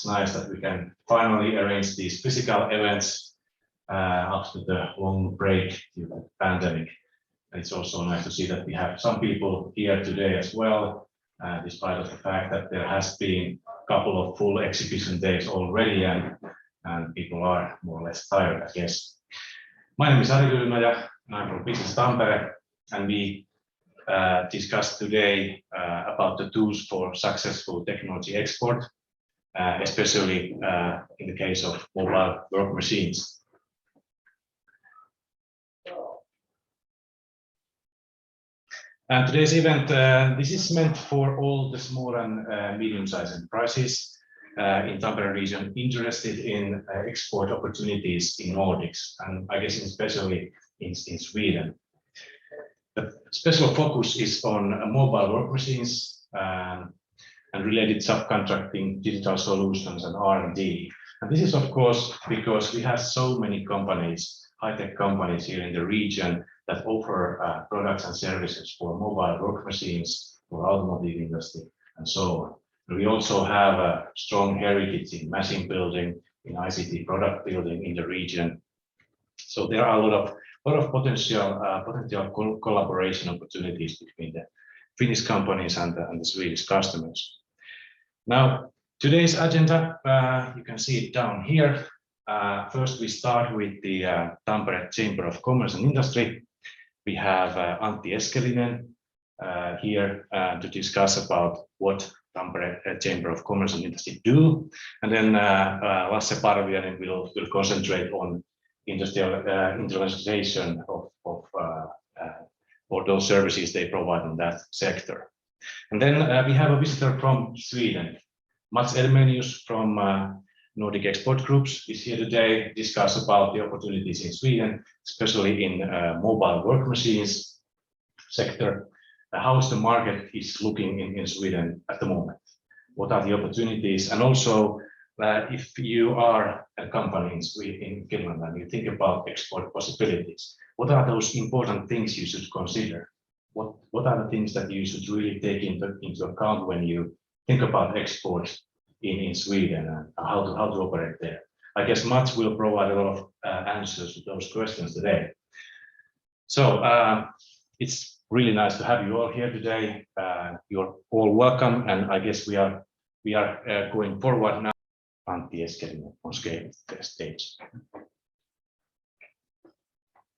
it's nice that we can finally arrange these physical events after the long break due to the pandemic. It's also nice to see that we have some people here today as well, despite of the fact that there has been a couple of full exhibition days already, and people are more or less tired, I guess. My name is Ari Kylmäjä, and I'm from Business Tampere, and we discuss today about the tools for successful technology export, especially in the case of mobile work machines. Today's event, this is meant for all the small and medium-sized enterprises in Tampere region interested in export opportunities in Nordics, and I guess especially in Sweden. The special focus is on mobile work machines and related subcontracting, digital solutions, and R&D. And this is, of course, because we have so many companies, high-tech companies here in the region that offer products and services for mobile work machines, for automotive industry, and so on. And we also have a strong heritage in machine building, in ICT product building in the region. So there are a lot of potential collaboration opportunities between the Finnish companies and the Swedish customers. Now, today's agenda, you can see it down here. First, we start with the Tampere Chamber of Commerce and Industry. We have Antti Eskelinen here to discuss about what Tampere Chamber of Commerce and Industry do, and then Lasse Parviainen will concentrate on industrial internationalization of those services they provide in that sector. And then we have a visitor from Sweden. Mats Elmenius from Nordic Export Groups is here today to discuss about the opportunities in Sweden, especially in mobile work machines sector. How is the market is looking in Sweden at the moment? What are the opportunities? And also, if you are a company in Finland and you think about export possibilities, what are those important things you should consider? What are the things that you should really take into account when you think about export in Sweden and how to operate there? I guess Mats will provide a lot of answers to those questions today. So it's really nice to have you all here today. You're all welcome, and I guess we are going forward now. Antti Eskelinen on stage.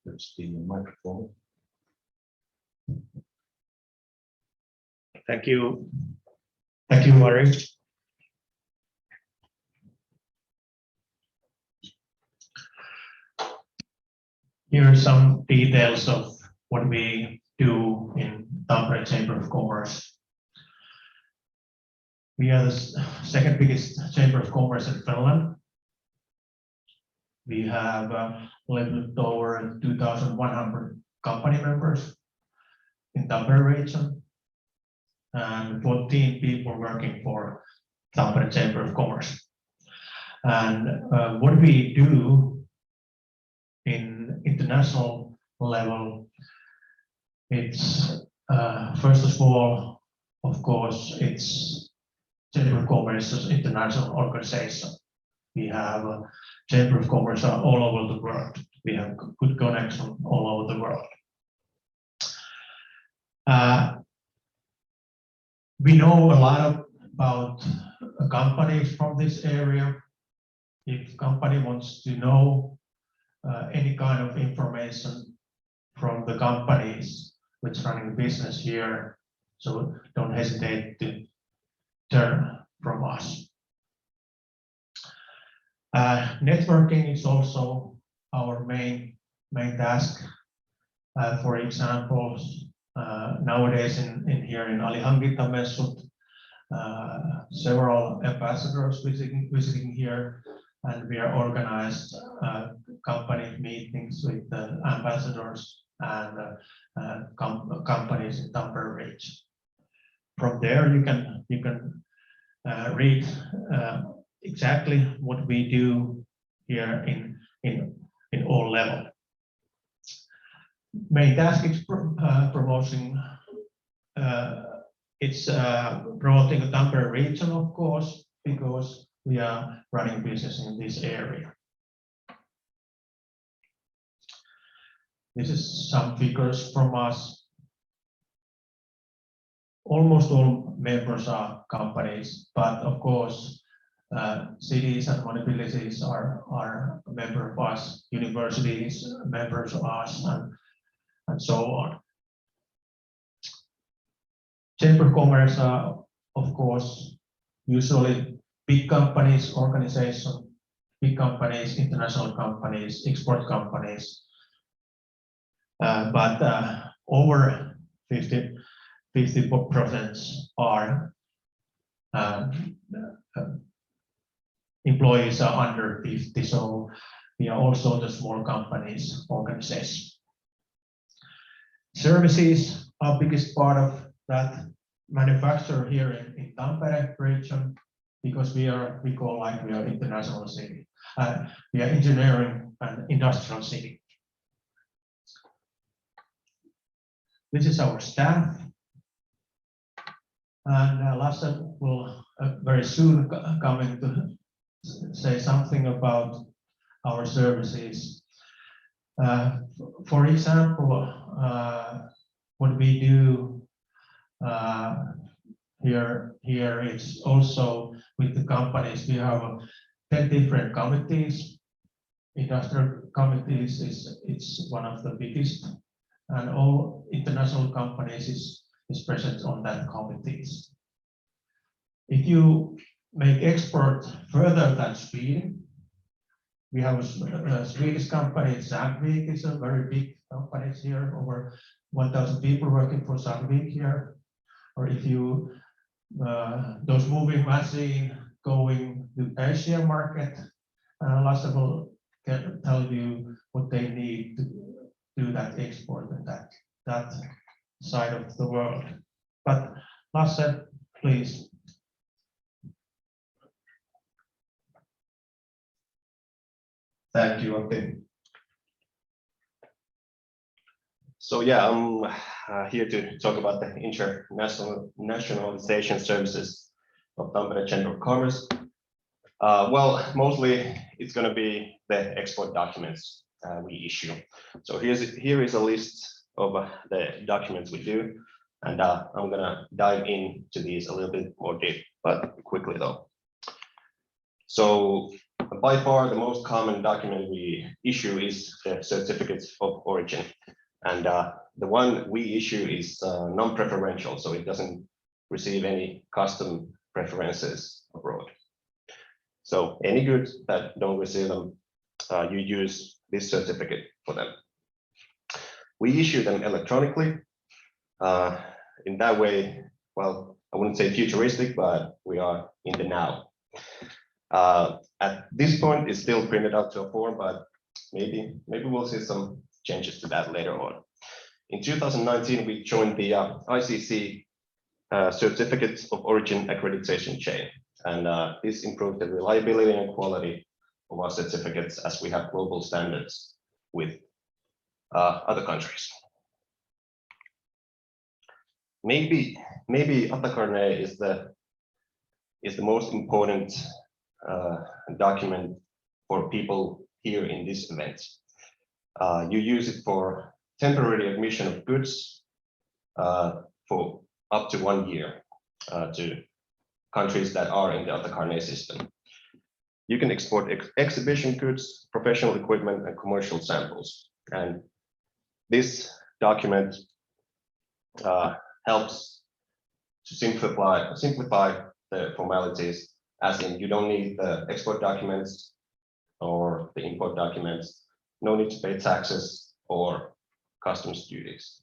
Let's see the microphone. Thank you. Thank you, Mari. Here are some details of what we do in Tampere Chamber of Commerce. We are the second biggest chamber of commerce in Finland. We have a little bit over 2,100 company members in Tampere region and 14 people working for Tampere Chamber of Commerce. And what we do in international level, it's first of all, of course, it's Chamber of Commerce is an international organization. We have a Chamber of Commerce all over the world. We have good connection all over the world. We know a lot about companies from this area. If company wants to know any kind of information from the companies which running business here, so don't hesitate to turn from us. Networking is also our main task. For example, nowadays here in Alihankintamessut, several ambassadors visiting here, and we are organized company meetings with the ambassadors and companies in Tampere region. From there, you can read exactly what we do here in all level. Main task is promoting the Tampere region, of course, because we are running business in this area. This is some figures from us. Almost all members are companies, but of course, cities and municipalities are a member of us, universities, members of us, and so on. Chamber of Commerce are, of course, usually big companies, organizations, big companies, international companies, export companies, but over 50% are employees are under 50, so we are also the small companies organization. Services are biggest part of that. Manufacturer here in Tampere region, because we call like we are international city. We are engineering and industrial city. This is our staff. And Lasse will very soon coming to say something about our services. For example, what we do here it's also with the companies. We have 10 different committees. Industrial committees it's one of the biggest, and all international companies is present on that committees. If you make export further than Sweden, we have a Swedish company, Sandvik is a very big company here, over 1,000 people working for Sandvik here. Or if you, those moving machine going to Asia market, Lasse will tell you what they need to do that export and that side of the world. But Lasse, please. Thank you, Antti. So yeah, I'm here to talk about the internationalization services of Tampere Chamber of Commerce. Well, mostly it's going to be the export documents we issue. So here is a list of the documents we do, and I'm going to dive into these a little bit more deep, but quickly though. So by far the most common document we issue is the certificates of origin, and the one we issue is non-preferential, so it doesn't receive any custom preferences abroad. So any goods that don't receive them, you use this certificate for them. We issue them electronically. In that way, well, I wouldn't say futuristic, but we are in the now. At this point, it's still printed out to a form, but maybe we'll see some changes to that later on. In 2019, we joined the ICC Certificates of Origin accreditation chain, and this improved the reliability and quality of our certificates as we have global standards with other countries. Maybe Atakarne is the most important document for people here in this event. You use it for temporary admission of goods for up to 1 year to countries that are in the Atakarne system. You can export exhibition goods, professional equipment, and commercial samples. And this document helps to simplify the formalities, as in you don't need the export documents or the import documents, no need to pay taxes or customs duties.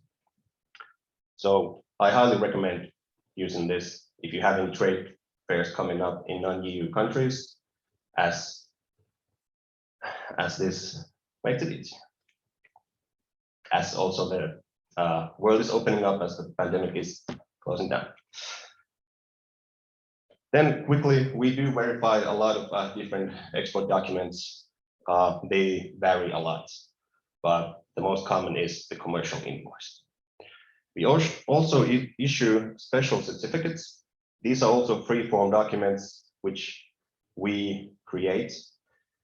So I highly recommend using this if you have any trade fairs coming up in non-EU countries, as this makes it easier. As also the world is opening up as the pandemic is closing down. Then quickly, we do verify a lot of different export documents. They vary a lot, but the most common is the commercial invoice. We also issue special certificates. These are also free-form documents which we create.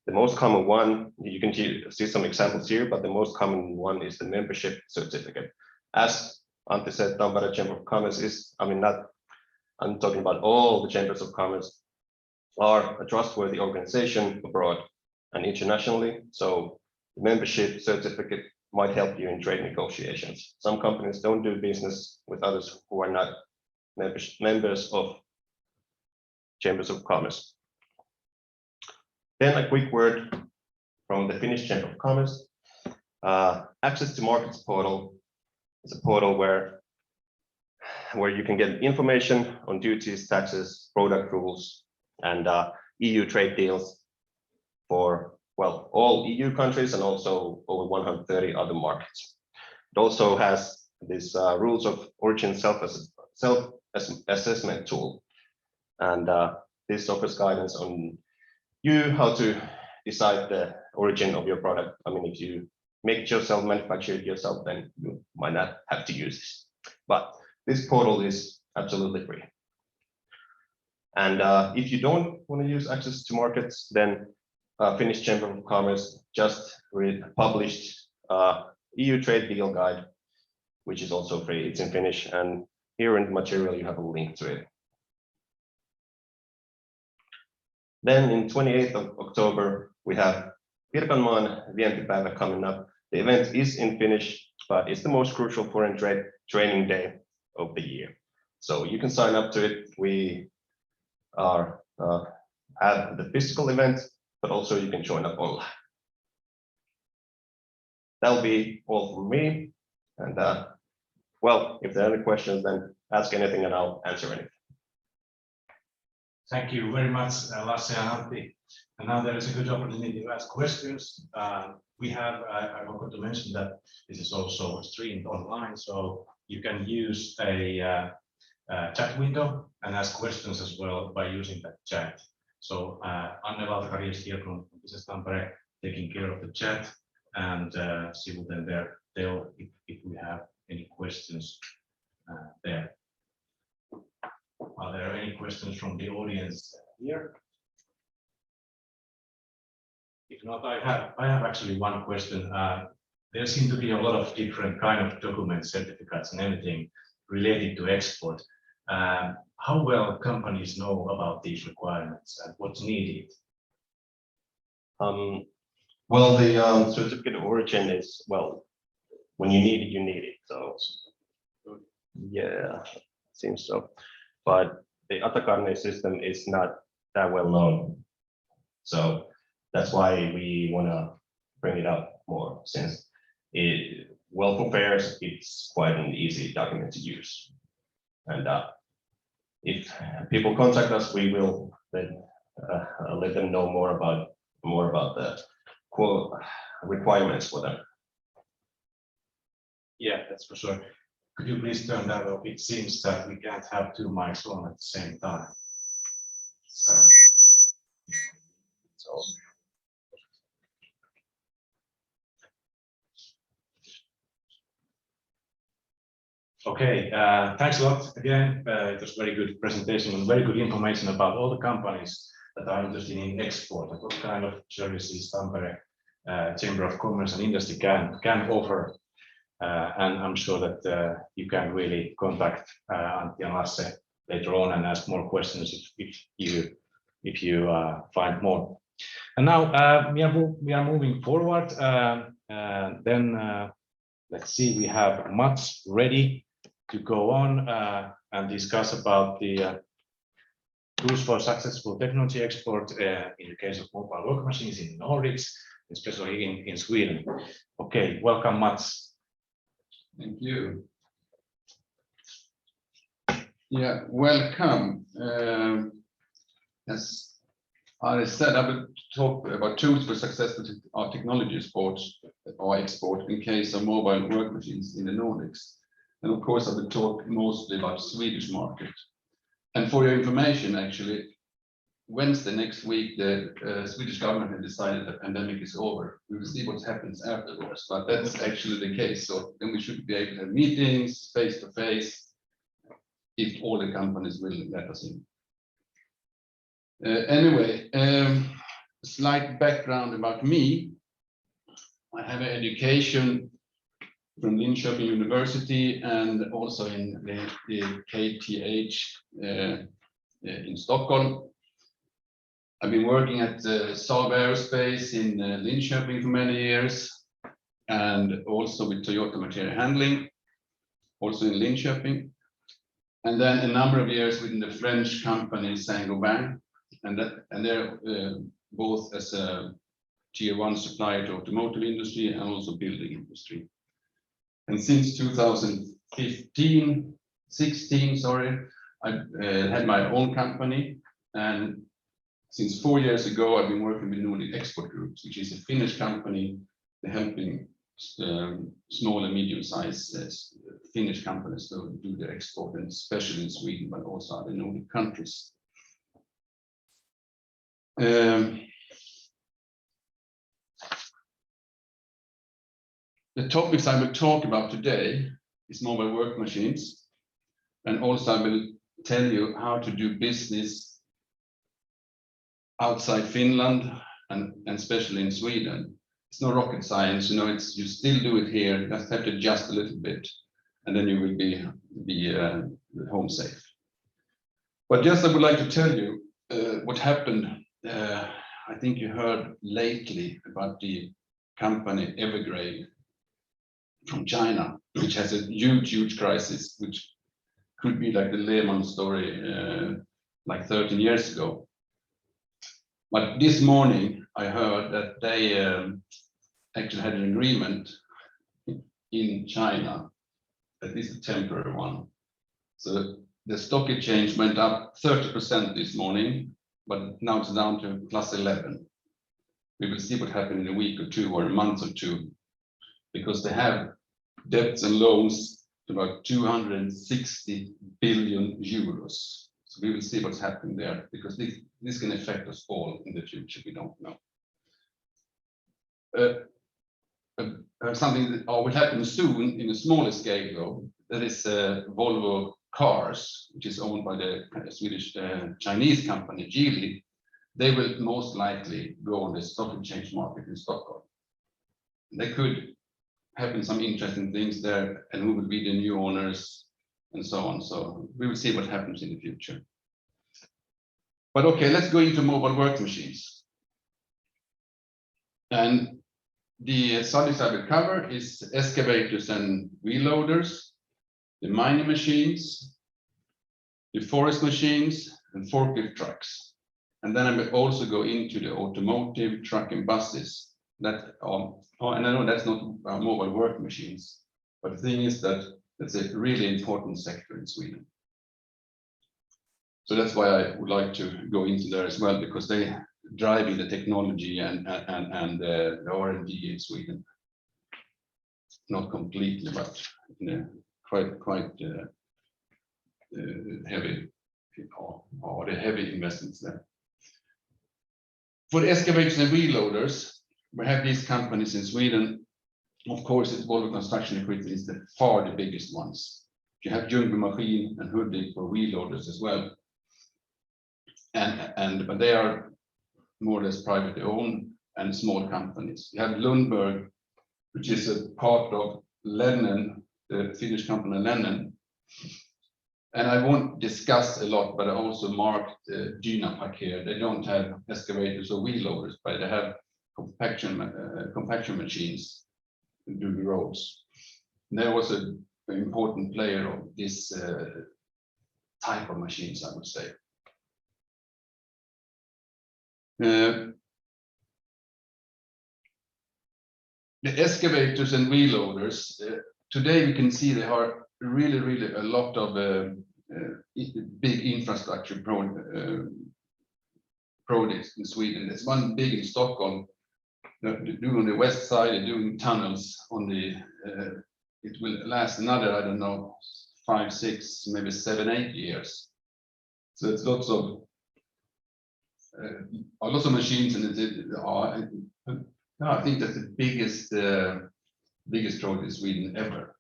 The most common one, you can see some examples here, but the most common one is the membership certificate. As Antti said, Tampere Chamber of Commerce is, I'm talking about all the chambers of commerce are a trustworthy organization abroad and internationally. So the membership certificate might help you in trade negotiations. Some companies don't do business with others who are not members of chambers of commerce. Then a quick word from the Finnish Chamber of Commerce. Access to Markets portal is a portal where you can get information on duties, taxes, product rules, and EU trade deals for, well, all EU countries and also over 130 other markets. It also has this rules of origin self-assessment tool. And this offers guidance on how to decide the origin of your product. I mean, if you make it yourself, manufacture it yourself, then you might not have to use this. But this portal is absolutely free. And if you don't want to use access to markets, then Finnish Chamber of Commerce just published EU trade deal guide, which is also free. It's in Finnish, and here in the material you have a link to it. Then in 28th of October, we have Pirkanmaan Vientipäivä coming up. The event is in Finnish, but it's the most crucial foreign trade training day of the year. So you can sign up to it. We are at the physical event, but also you can join up online. That'll be all from me. And well, if there are any questions, then ask anything and I'll answer anything. Thank you very much, Lasse and Antti. And now there is a good opportunity to ask questions. We have, I forgot to mention that this is also streamed online, so you can use a chat window and ask questions as well by using that chat. So Anne Valtakari is here from Business Tampere taking care of the chat, and she will then tell if we have any questions there. Are there any questions from the audience here? If not, I have actually one question. There seem to be a lot of different kind of documents, certificates, and everything related to export. How well companies know about these requirements and what's needed? Well, the certificate of origin is, well, when you need it, you need it. So yeah, seems so. But the Atakarne system is not that well known. So that's why we want to bring it up more, since well, for fairs, it's quite an easy document to use. And if people contact us, we will then let them know more about the requirements for them. Yeah, that's for sure. Could you please turn that off? It seems that we can't have two mics on at the same time. So okay, thanks a lot again. It was very good presentation and very good information about all the companies that are interested in export and what kind of services Tampere Chamber of Commerce and Industry can offer. And I'm sure that you can really contact Antti and Lasse later on and ask more questions if you find more. And now we are moving forward. Then let's see, we have Mats ready to go on and discuss about the tools for successful technology export in the case of mobile work machines in Nordics, especially in Sweden. Okay, welcome, Mats. Thank you. Yeah, welcome. As I said, I will talk about tools for successful technology exports or export in case of mobile work machines in the Nordics. And of course, I will talk mostly about Swedish market. And for your information, actually, Wednesday next week, the Swedish government has decided the pandemic is over. We will see what happens afterwards, but that's actually the case. So then we should be able to have meetings face to face if all the companies will let us in. Anyway, slight background about me. I have an education from Linköping University and also in the KTH in Stockholm. I've been working at Saab Aerospace in Linköping for many years, and also with Toyota Material Handling, also in Linköping. And then a number of years within the French company Saint-Gobain, and they're both as a tier 1 supplier to automotive industry and also building industry. And since 2016, I had my own company, and since 4 years ago, I've been working with Nordic Export Groups, which is a Finnish company helping small and medium-sized Finnish companies to do their export, and especially in Sweden, but also other Nordic countries. The topics I will talk about today is mobile work machines, and also I will tell you how to do business outside Finland and especially in Sweden. It's no rocket science, you know. You still do it here. You just have to adjust a little bit, and then you will be home safe. But just I would like to tell you what happened. I think you heard lately about the company Evergrade from China, which has a huge crisis, which could be like the Lehman story like 13 years ago. But this morning I heard that they actually had an agreement in China, at least a temporary one. So the stock exchange went up 30% this morning, but now it's down to +11. We will see what happened in a week or two or a month or two, because they have debts and loans to about 260 billion euros. So we will see what's happening there, because this can affect us all in the future. We don't know. Something that will happen soon in a smaller scale, though, that is Volvo Cars, which is owned by the Swedish Chinese company Geely. They will most likely go on the stock exchange market in Stockholm. They could happen some interesting things there, and who will be the new owners and so on. So we will see what happens in the future. But okay, let's go into mobile work machines. And the subjects I will cover is excavators and wheel loaders, the mining machines, the forest machines, and forklift trucks. And then I will also go into the automotive, truck and buses. That and I know that's not mobile work machines, but the thing is that that's a really important sector in Sweden. So that's why I would like to go into there as well, because they driving the technology and the R&D in Sweden. Not completely, but quite heavy, or the heavy investments there. For the excavators and wheel loaders, we have these companies in Sweden. Of course, it's Volvo Construction Equipment is the biggest ones. You have Ljungby Maskin and Hudik for wheel loaders as well. But they are more or less privately owned and small companies. You have Lundberg, which is a part of Lennen, the Finnish company Lennen. And I won't discuss a lot, but I also marked Dynapack here. They don't have excavators or wheel loaders, but they have compaction machines to do the roads. And there was an important player of this type of machines, I would say. The excavators and wheel loaders, today we can see there are really a lot of big infrastructure projects in Sweden. There's one big in Stockholm. They're doing on the west side, they're doing tunnels on the, it will last another, I don't know, 5, 6, maybe 7, 8 years. So it's lots of machines, and I think that's the biggest project in Sweden ever.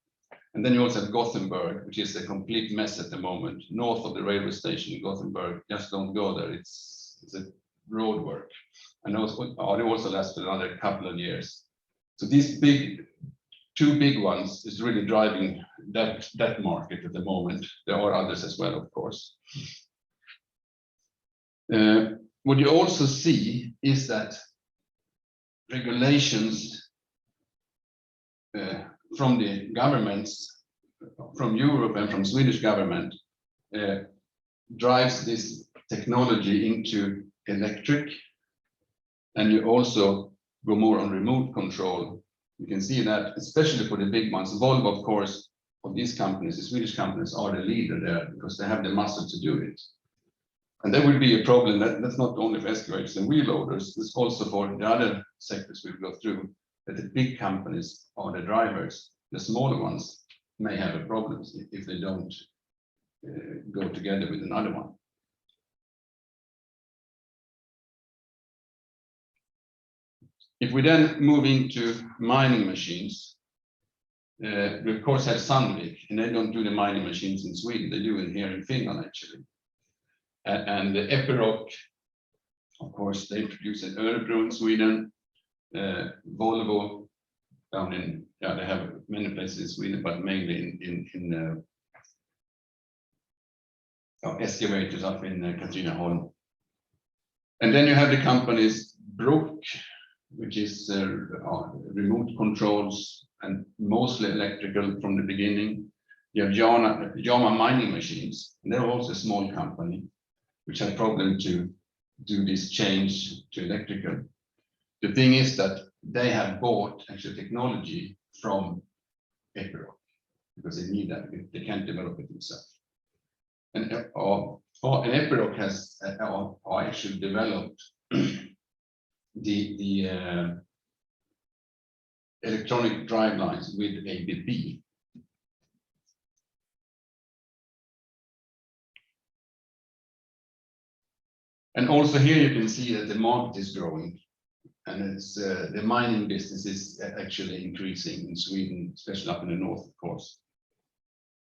And then you also have Gothenburg, which is a complete mess at the moment, north of the railway station in Gothenburg. Just don't go there. It's It's a road work, and they also last for another couple of years. So these two big ones is really driving that market at the moment. There are others as well, of course. What you also see is that regulations from the governments, from Europe and from Swedish government, drives this technology into electric, and you also go more on remote control. You can see that, especially for the big ones. Volvo, of course, of these companies, the Swedish companies, are the leader there because they have the muscle to do it. And there will be a problem that's not only for excavators and wheel loaders, it's also for the other sectors we'll go through, that the big companies are the drivers. The smaller ones may have a problem if they don't go together with another one. If we then move into mining machines, we of course have Sandvik, and they don't do the mining machines in Sweden, they do it here in Finland actually. And the Epiroc, of course, they produce in Örebro in Sweden. Volvo down in, they have many places in Sweden, but mainly in excavators up in Katrineholm. And then you have the companies Brook, which is remote controls and mostly electrical from the beginning. You have Jama mining machines, and they're also a small company, which had problem to do this change to electrical. The thing is that they have bought actual technology from Epiroc because they need that, they can't develop it themselves. And Epiroc has actually developed the electronic drive lines with ABB. And also here you can see that the market is growing, and it's the mining business is actually increasing in Sweden, especially up in the north, of course.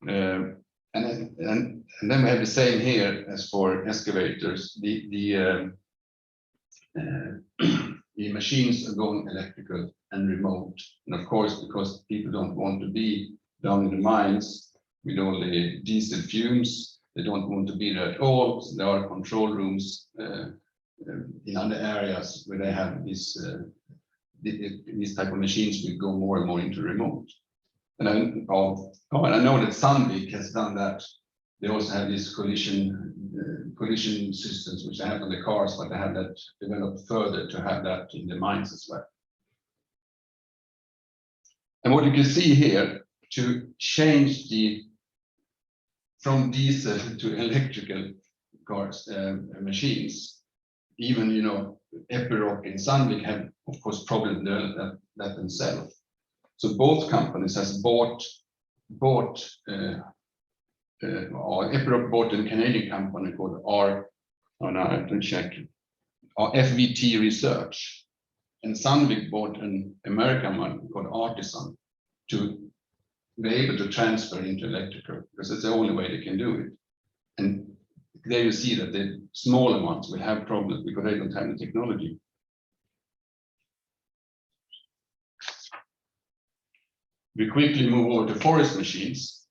And then we have the same here as for excavators. The machines are going electrical and remote, and of course, because people don't want to be down in the mines with all the diesel fumes, they don't want to be there at all. So there are control rooms in other areas where they have these type of machines will go more and more into remote. And I know that Sandvik has done that. They also have these collision systems which they have on the cars, but they have that developed further to have that in the mines as well. And what you can see here, to change from diesel to electrical cars, machines, even Epiroc and Sandvik have of course probably done that themselves. So both companies has bought Epiroc bought a Canadian company called FVT Research, and Sandvik bought an American one called Artisan to be able to transfer into electrical, because it's the only way they can do it. And there you see that the smaller ones will have problems because they don't have the technology. We quickly move over to forest machines.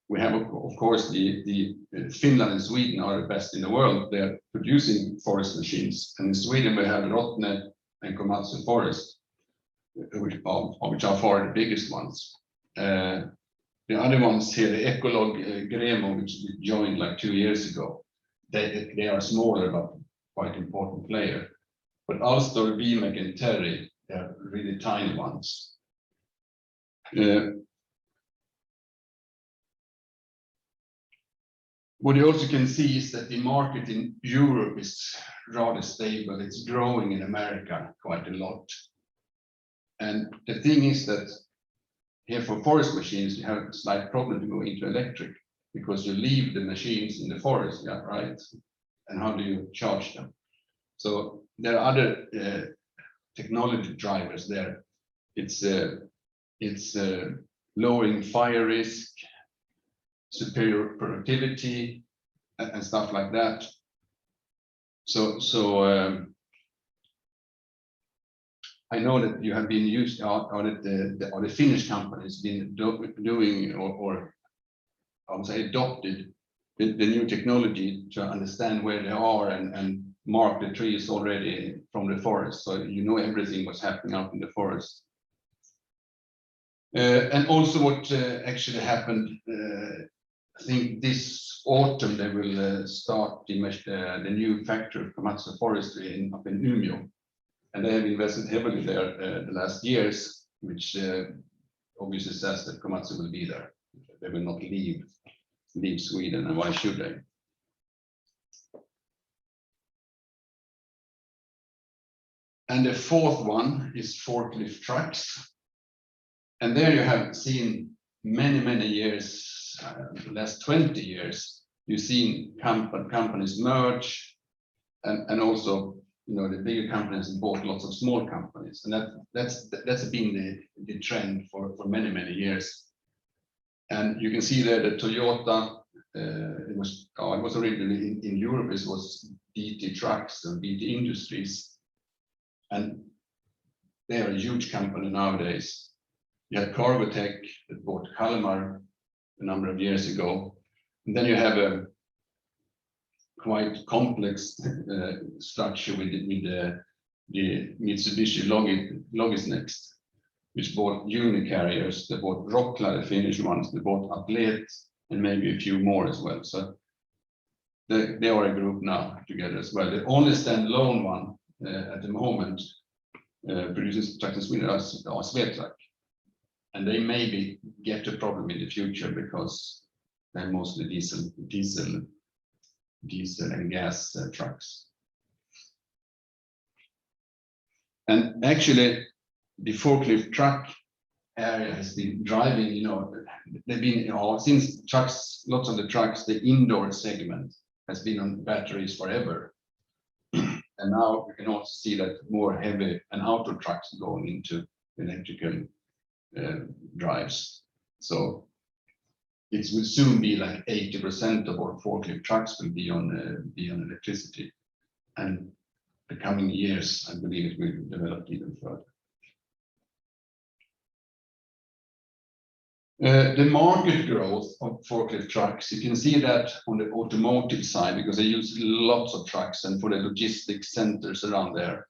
We have, of course, the Finland and Sweden are the best in the world. They're producing forest machines. And in Sweden, we have Rottne and Komatsu Forest, which are far the biggest ones. The other ones here, the Ecolog Gremo, which joined like 2 years ago, they are smaller but quite important player. But Alstor, Vimek, and Terry, they're really tiny ones. What you also can see is that the market in Europe is rather stable. It's growing in America quite a lot. And the thing is that here for forest machines, you have a slight problem to go into electric because you leave the machines in the forest, yeah, right? And how do you charge them? So there are other technology drivers there. It's lowering fire risk, superior productivity, and stuff like that. I know that you have been used, or that the Finnish companies been doing, or I would say adopted the new technology to understand where they are and mark the trees already from the forest, so you know everything what's happening out in the forest. And also what actually happened, I think this autumn they will start the new factory of Komatsu Forestry up in Umeå, and they have invested heavily there the last years, which obviously says that Komatsu will be there. They will not leave Sweden, and why should they? And the fourth one is Forklift Trucks. And there you have seen many years, the last 20 years, you've seen companies merge, and also, you know, the bigger companies bought lots of small companies, and that's been the trend for many years. And you can see there that Toyota, it was originally in Europe, it was BT Trucks and BT Industries, and they are a huge company nowadays. You had Cargotec that bought Kalmar a number of years ago, and then you have a quite complex structure with the Mitsubishi Logisnext, which bought Unicarriers, they bought Rockla, the Finnish ones, they bought Atlet, and maybe a few more as well. So they are a group now together as well. The only standalone one at the moment produces trucks in Sweden are Svetrak, and they maybe get a problem in the future because they're mostly diesel and gas trucks. And actually, the forklift truck area has been driving, you know, they've been, you know, since trucks, lots of the trucks, the indoor segment has been on batteries forever. And now we can also see that more heavy and outdoor trucks going into electrical drives. So it will soon be like 80% of our forklift trucks will be on electricity, and the coming years, I believe it will develop even further. The market growth of forklift trucks, you can see that on the automotive side, because they use lots of trucks, and for the logistics centers around there.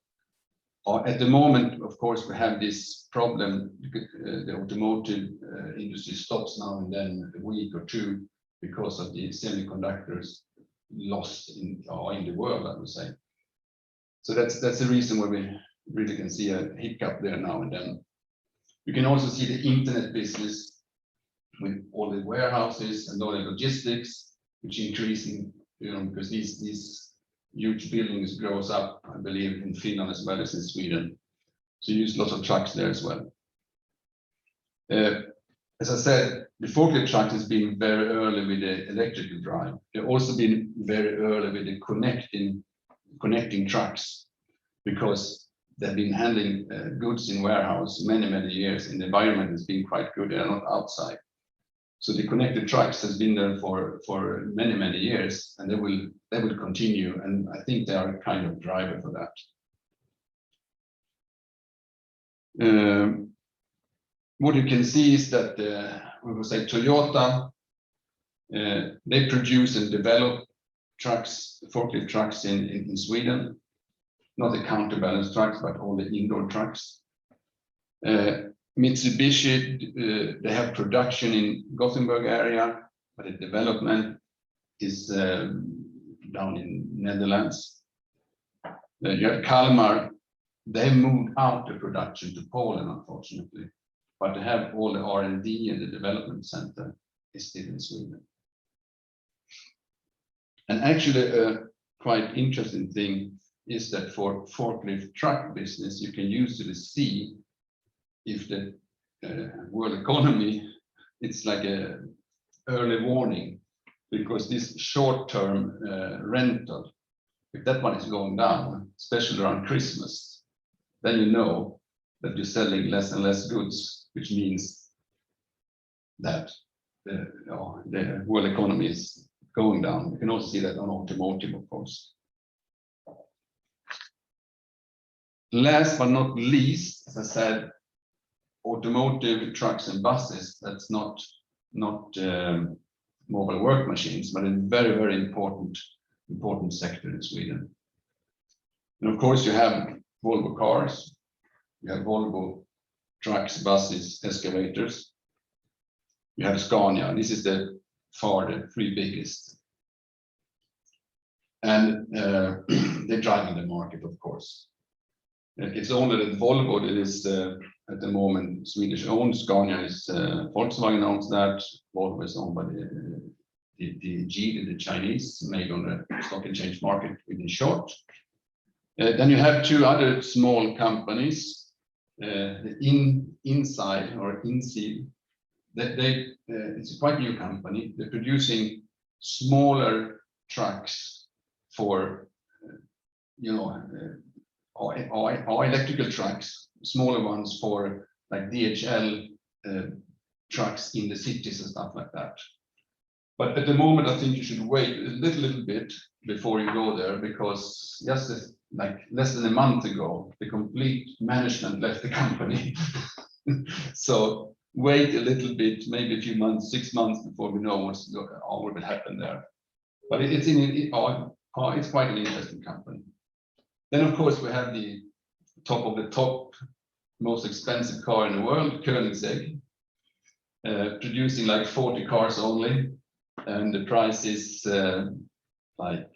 At the moment, of course, we have this problem. The automotive industry stops now and then a week or two because of the semiconductors lost in the world, I would say. So that's the reason why we really can see a hiccup there now and then. You can also see the internet business with all the warehouses and all the logistics, which increasing, you know, because these huge buildings grows up, I believe, in Finland as well as in Sweden. So you use lots of trucks there as well. As I said, the forklift truck has been very early with the electrical drive. They've also been very early with the connecting trucks, because they've been handling goods in warehouse many years, and the environment has been quite good. They are not outside. So the connected trucks has been there for many years, and they will continue, and I think they are a kind of driver for that. What you can see is that we will say Toyota, they produce and develop trucks, forklift trucks in Sweden, not the counterbalance trucks, but all the indoor trucks. Mitsubishi, they have production in Gothenburg area, but the development is down in Netherlands. You have Kalmar, they moved out the production to Poland, unfortunately, but they have all the R&D and the development center is still in Sweden. And actually a quite interesting thing is that for forklift truck business, you can usually see if the world economy, it's like a early warning, because this short-term rental, if that one is going down, especially around Christmas, then you know that you're selling less and less goods, which means that the world economy is going down. You can also see that on automotive, of course. last but not least, as I said, automotive trucks and buses. That's not mobile work machines, but a very, very important sector in Sweden. And of course, you have Volvo cars, you have Volvo trucks, buses, excavators. You have Scania. This is the three biggest. And they're driving the market, of course. It's only that Volvo that is at the moment Swedish owned. Scania is Volkswagen owns that. Volvo is owned by the Geely, the Chinese, made on the stock exchange market within short. Then you have two other small companies, the Inside or Inseal. It's a quite new company. They're producing smaller trucks for, or electrical trucks, smaller ones for like DHL trucks in the cities and stuff like that. But at the moment, I think you should wait a little bit before you go there, because just like less than a month ago, the complete management left the company. So wait a little bit, maybe a few months, 6 months before we know what will happen there. But it's quite an interesting company. Then of course we have the top of the top, most expensive car in the world, Koenigsegg, producing like 40 cars only, and the price is like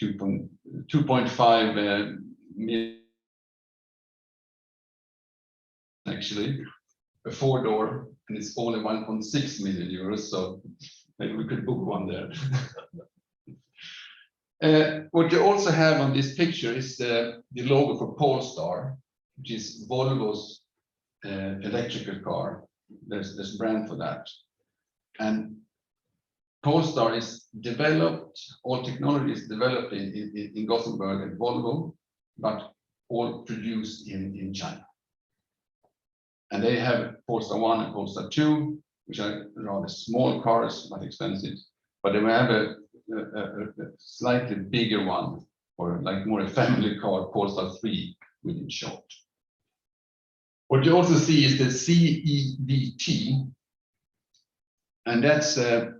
2.5 million actually, a 4-door, and it's only 1.6 million euros. So maybe we could book one there. What you also have on this picture is the logo for Polestar, which is Volvo's electrical car. There's a brand for that. And Polestar is developed, all technology is developed in Gothenburg at Volvo, but all produced in China. And they have Polestar 1 and Polestar 2, which are rather small cars, but expensive. But they have a slightly bigger one, or like more a family car, Polestar 3 within short. What you also see is the CEVT, and that's a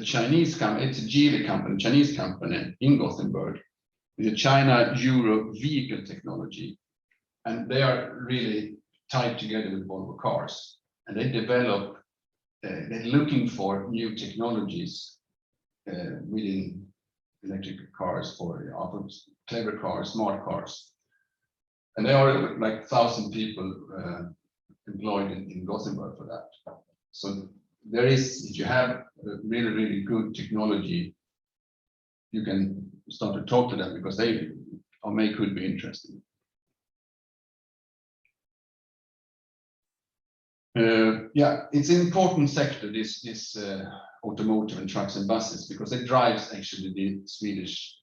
Chinese company. It's a Geely company, Chinese company in Gothenburg, with a China-Euro vehicle technology, and they are really tied together with Volvo cars, and they develop. They're looking for new technologies within electrical cars for clever cars, smart cars. And there are like 1,000 people employed in Gothenburg for that. So there is, if you have really, really good technology, you can start to talk to them, because they could be interesting. Yeah, it's an important sector, this automotive and trucks and buses, because it drives actually the Swedish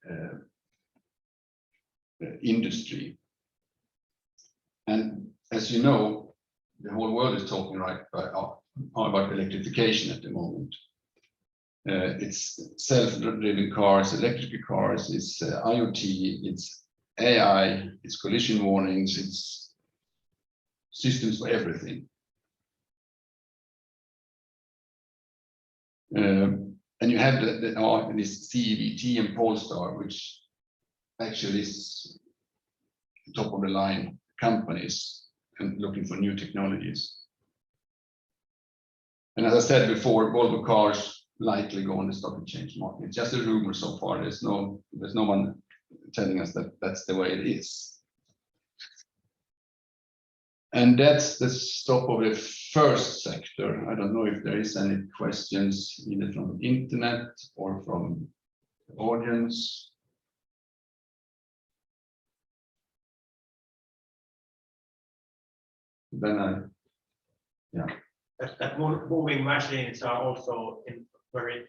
industry. And as you know, the whole world is talking right about electrification at the moment. It's self-driven cars, electric cars, it's IoT, it's AI, it's collision warnings, it's systems for everything. And you have this CEVT and Polestar, which actually is top of the line companies and looking for new technologies. And as I said before, Volvo cars likely go on the stock exchange market. It's just a rumor so far. There's no one telling us that that's the way it is. And that's the stop of the first sector. I don't know if there is any questions either from the internet or from the audience. Then that moving machines are also in very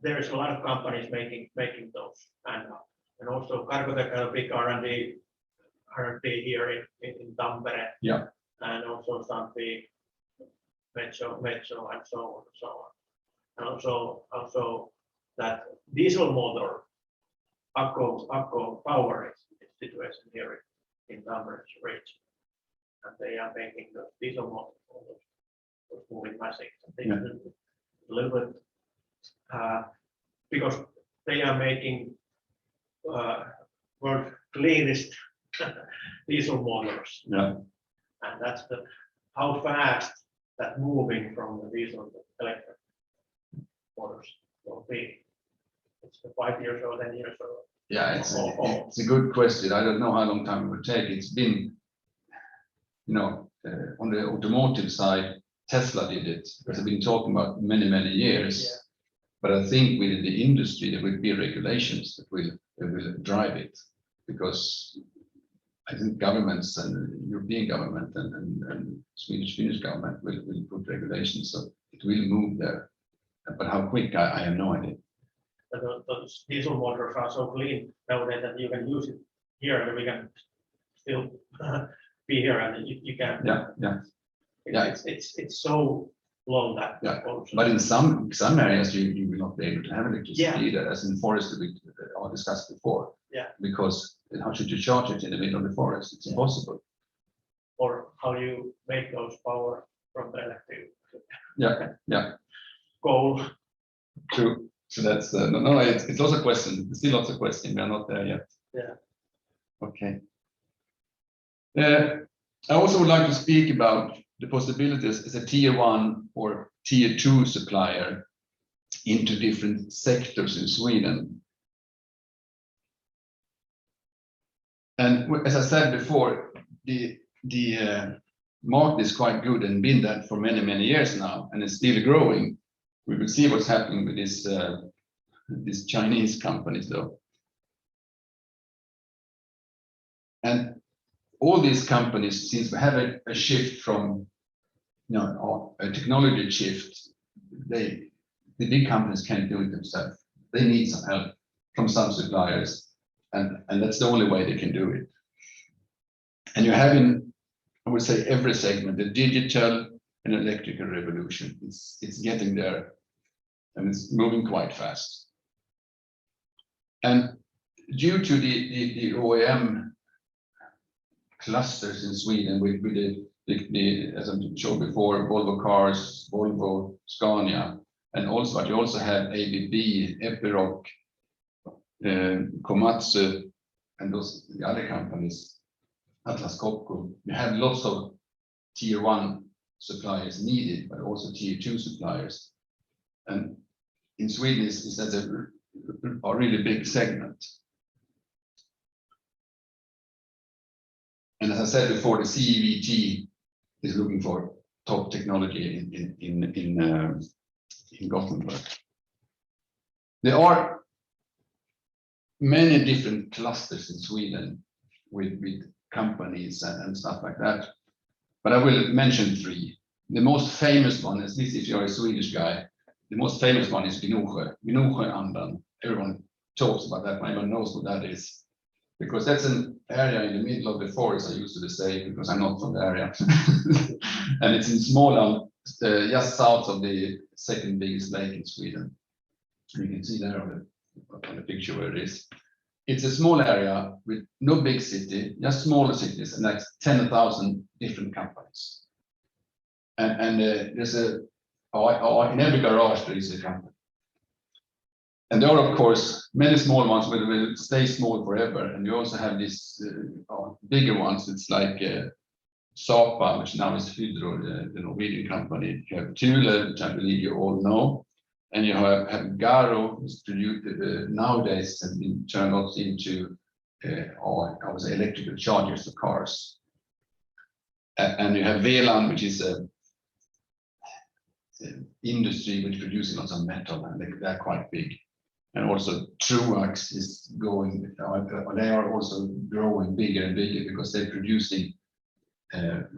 there is a lot of companies making those, and also Cargotec has a big R&D here in Tampere. Yeah. And also some big Metso and so on and so on. And also that diesel motor Akko Power is situation here in Tampere region. And they are making the diesel motors, those moving machines. They Yeah. a little bit because they are making world cleanest diesel motors. Yeah. And that's how fast that moving from the diesel to electric motors will be. It's 5 years or 10 years old. Yeah, it's a good question. I don't know how long time it will take. It's been, on the automotive side, Tesla did it, because I've been talking about many years. Yeah. But I think within the industry, there will be regulations that will drive it, because I think governments and European government and Finnish government will put regulations, so it will move there. But how quick, I have no idea. Those diesel motors are so clean nowadays that you can use it here and we can still be here and you can. Yeah. It's so low that. Yeah. But in some areas you will not be able to have electricity either, as in forest we discussed before. Yeah. Because how should you charge it in the middle of the forest? It's impossible. Or how you make those power from the electric. Yeah. Coal. True. So that's no. It's also a question. It's still lots of questions. We are not there yet. Yeah. Okay. I also would like to speak about the possibilities as a tier 1 or tier 2 supplier into different sectors in Sweden. And as I said before, the market is quite good and been that for many years now, and it's still growing. We will see what's happening with these Chinese companies though. And all these companies, since we have a shift from, a technology shift, the big companies can't do it themselves. They need some help from some suppliers, and that's the only way they can do it. And you're having, I would say, every segment, the digital and electrical revolution. It's getting there, and it's moving quite fast. And due to the OEM clusters in Sweden with the as I showed before, Volvo Cars, Volvo, Scania, and also but you also have ABB, Epiroc, Komatsu, and the other companies, Atlas Copco. You have lots of tier 1 suppliers needed, but also tier 2 suppliers. And in Sweden, it's a really big segment. And as I said before, the CEVT is looking for top technology in Gothenburg. There are many different clusters in Sweden with companies and stuff like that. But I will mention 3. The most famous one, at least if you're a Swedish guy, the most famous one is Gnosjöandan. Everyone talks about that, no one knows what that is. Because that's an area in the middle of the forest, I used to say, because I'm not from the area. And it's in Småland, just south of the second biggest lake in Sweden. You can see there on the picture where it is. It's a small area with no big city, just smaller cities, and like 10,000 different companies. And there's in every garage there is a company. And there are, of course, many small ones that will stay small forever. And you also have these bigger ones. It's like Sapa, which now is Hydro, the Norwegian company. You have Thule, which I believe you all know. And you have Garo, which produced nowadays has been turned out into I would say electrical chargers for cars. And you have Veland, which is a industry which produces lots of metal, and they're quite big. And also Truax is going, they are also growing bigger and bigger because they're producing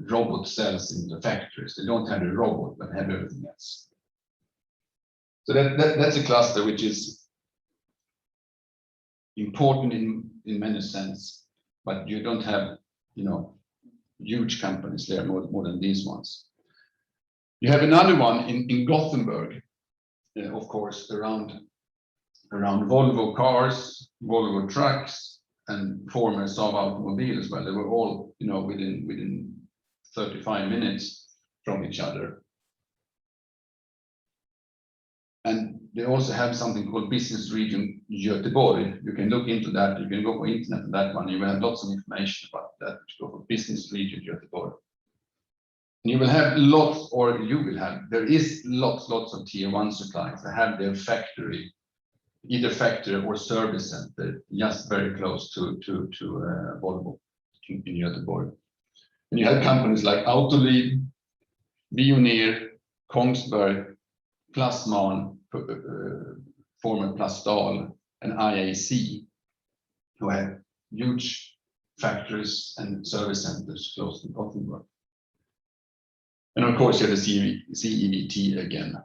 robot cells in the factories. They don't have a robot, but have everything else. So that's a cluster which is important in many sense, but you don't have, huge companies there more than these ones. You have another one in Gothenburg, of course, around around Volvo cars, Volvo trucks, and former Saab automobile as well. They were all, you know, within 35 minutes from each other. And they also have something called Business Region Göteborg. You can look into that. You can go for internet on that one. You will have lots of information about that. Go for Business Region Göteborg. And you will have lots, or you will have, there is lots of tier 1 suppliers that have their factory, either factory or service center, just very close to Volvo in Göteborg. And you have companies like Autoliv, Veoneer, Kongsberg, Plasman, former Plastal, and IAC, who have huge factories and service centers close to Gothenburg. And of course, you have the CEVT again.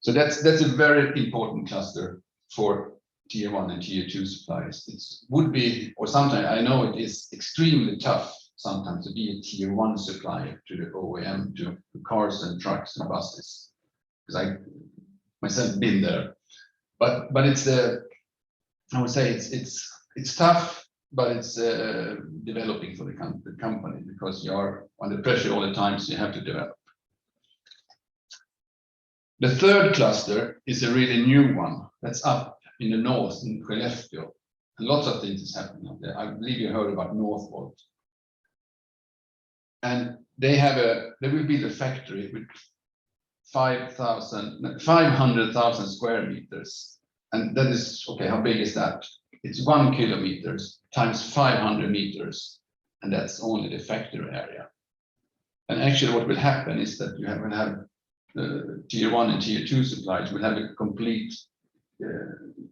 So that's a very important cluster for tier 1 and tier 2 suppliers. It would be, or sometimes I know it is extremely tough sometimes to be a tier 1 supplier to the OEM, to cars and trucks and buses, because I myself been there. But it's I would say it's tough, but it's developing for the company, because you are under pressure all the time, so you have to develop. The third cluster is a really new one that's up in the north in Skellefteå. And lots of things is happening up there. I believe you heard about Northvolt. And they will be the factory with 500,000 square meters. And that is, okay, how big is that? It's 1 kilometer times 500 meters. And that's only the factory area. And actually what will happen is that you will have tier 1 and tier 2 suppliers will have a complete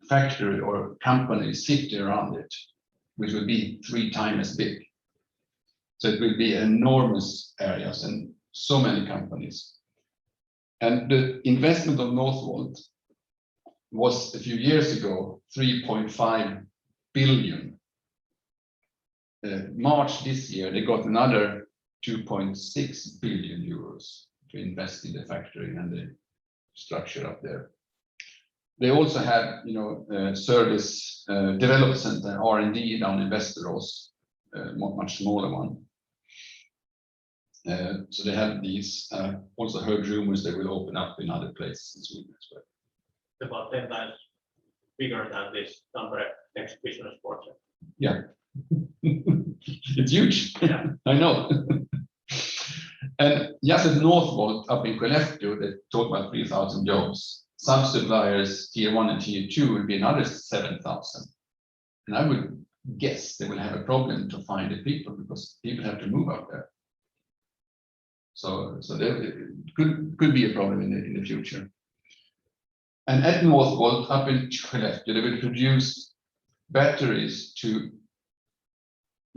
factory or company city around it, which will be 3 times as big. So it will be enormous areas and so many companies. And the investment of Northvolt was a few years ago 3.5 billion. March this year, they got another 2.6 billion euros to invest in the factory and the structure up there. They also have, service development center, R&D down in Västerås, much smaller one. So they have these. Also heard rumors they will open up in other places in Sweden as well. About 10 times bigger than this number exhibition sports. Yeah, it's huge. Yeah. I know. And just at Northvolt up in Skellefteå, they talk about 3,000 jobs. Sub-suppliers, tier 1 and tier 2 will be another 7,000. And I would guess they will have a problem to find the people, because people have to move out there. So there could be a problem in the future. And at Northvolt up in Skellefteå, they will produce batteries to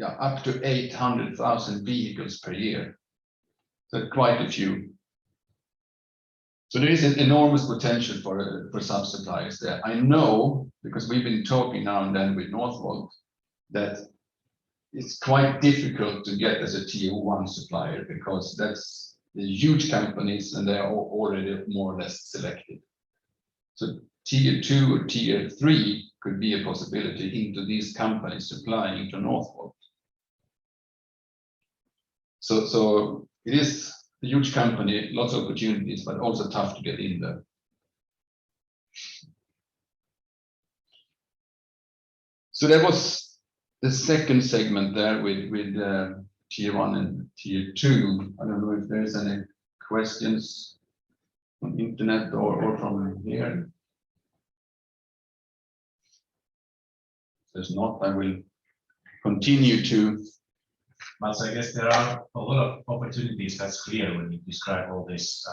up to 800,000 vehicles per year. So quite a few. So there is an enormous potential for sub-suppliers there. I know, because we've been talking now and then with Northvolt, that it's quite difficult to get as a tier 1 supplier, because that's the huge companies and they are already more or less selected. So tier 2 or tier 3 could be a possibility into these companies supplying to Northvolt. So it is a huge company, lots of opportunities, but also tough to get in there. So that was the second segment there with tier 1 and tier 2. I don't know if there's any questions on internet or from here. If there's not, I will continue to. But I guess there are a lot of opportunities. That's clear when you describe all this,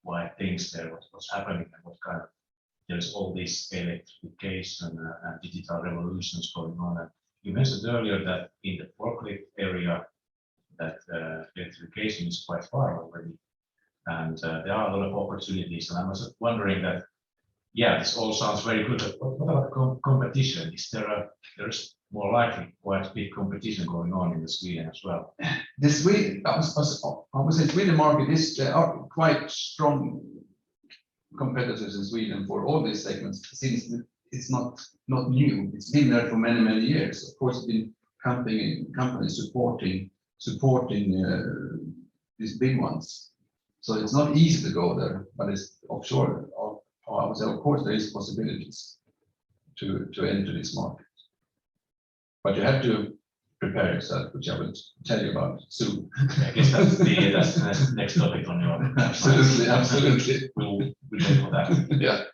why things there, what's happening, and what kind of, there's all this electrification and digital revolutions going on. And you mentioned earlier that in the forklift area, that electrification is quite far already, and there are a lot of opportunities. And I was wondering that, yeah, this all sounds very good. But what about competition? Is there's more likely quite big competition going on in Sweden as well? The Sweden, I would say Sweden market is quite strong competitors in Sweden for all these segments, since it's not new. It's been there for many years. Of course, it's been companies supporting these big ones. So it's not easy to go there, but it's offshore. I would say, of course, there is possibilities to enter this market, but you have to prepare yourself, which I will tell you about soon. I guess that's the next topic on your. Absolutely. We'll wait for that. Yeah.